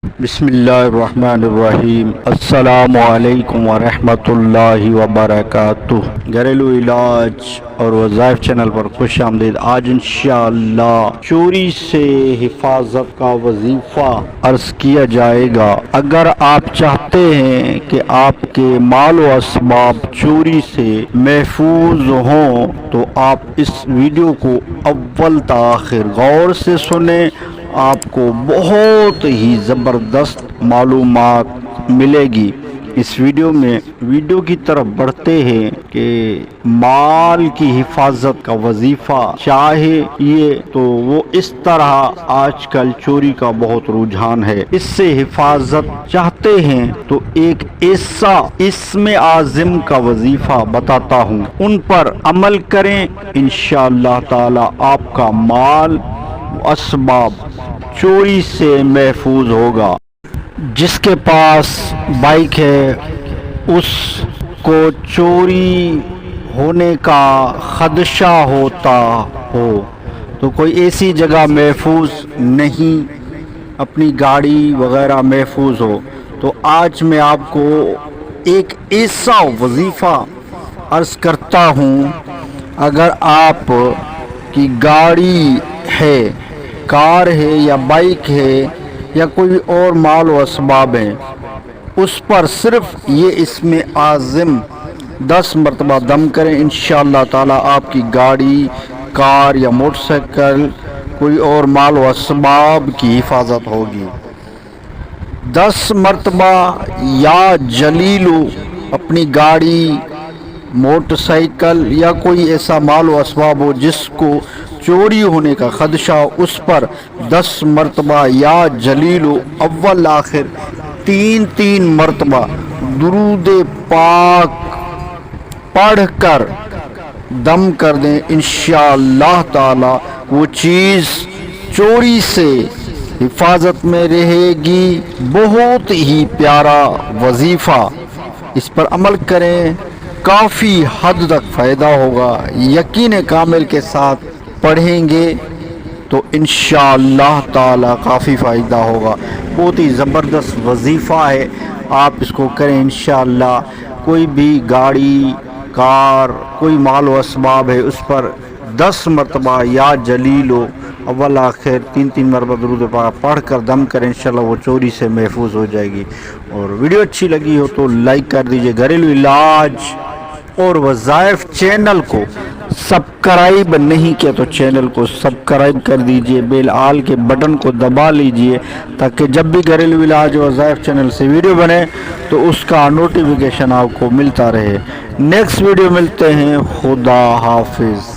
بسم اللہ الرحمن الرحیم۔ السلام علیکم ورحمۃ اللہ وبرکاتہ۔ گھریلو علاج اور وظائف چینل پر خوش آمدید۔ آج انشاءاللہ چوری سے حفاظت کا وظیفہ عرض کیا جائے گا۔ اگر آپ چاہتے ہیں کہ آپ کے مال و اسباب چوری سے محفوظ ہوں تو آپ اس ویڈیو کو اول تا آخر غور سے سنیں، آپ کو بہت ہی زبردست معلومات ملے گی۔ اس ویڈیو کی طرف بڑھتے ہیں کہ مال کی حفاظت کا وظیفہ چاہیے تو وہ اس طرح آج کل چوری کا بہت رجحان ہے۔ اس سے حفاظت چاہتے ہیں تو ایک ایسا اسم اعظم کا وظیفہ بتاتا ہوں، ان پر عمل کریں، انشاءاللہ تعالی آپ کا مال اسباب چوری سے محفوظ ہوگا۔ جس کے پاس بائک ہے اس کو چوری ہونے کا خدشہ ہوتا ہو تو کوئی ایسی جگہ محفوظ نہیں، اپنی گاڑی وغیرہ محفوظ ہو، تو آج میں آپ کو ایک ایسا وظیفہ عرض کرتا ہوں۔ اگر آپ کی گاڑی ہے، کار ہے یا بائک ہے یا کوئی اور مال و اسباب ہیں، اس پر صرف یہ اسم اعظم 10 مرتبہ دم کریں، انشاءاللہ تعالی آپ کی گاڑی، کار یا موٹر سائیکل، کوئی اور مال و اسباب کی حفاظت ہوگی۔ 10 مرتبہ یا جلیلو اپنی گاڑی، موٹر سائیکل یا کوئی ایسا مال و اسباب ہو جس کو چوری ہونے کا خدشہ ہو، اس پر 10 مرتبہ یا جلیلو اول آخر 3 مرتبہ درود پاک پڑھ کر دم کر دیں، انشاءاللہ تعالی وہ چیز چوری سے حفاظت میں رہے گی۔ بہت ہی پیارا وظیفہ، اس پر عمل کریں، کافی حد تک فائدہ ہوگا۔ یقین کامل کے ساتھ پڑھیں گے تو انشاءاللہ تعالی کافی فائدہ ہوگا۔ بہت ہی زبردست وظیفہ ہے، آپ اس کو کریں انشاءاللہ۔ کوئی بھی گاڑی، کار، کوئی مال و اسباب ہے، اس پر 10 مرتبہ یا جلیلو اول آخر 3 مرتبہ درود پاک پڑھ کر دم کریں، انشاءاللہ وہ چوری سے محفوظ ہو جائے گی۔ اور ویڈیو اچھی لگی ہو تو لائک کر دیجئے۔ گھریلو علاج اور وظائف چینل کو سبسکرائب نہیں کیا تو چینل کو سبسکرائب کر دیجئے، بیل آل کے بٹن کو دبا لیجئے تاکہ جب بھی گھریلو علاج اور وظائف چینل سے ویڈیو بنے تو اس کا نوٹیفیکیشن آپ کو ملتا رہے۔ نیکسٹ ویڈیو ملتے ہیں، خدا حافظ۔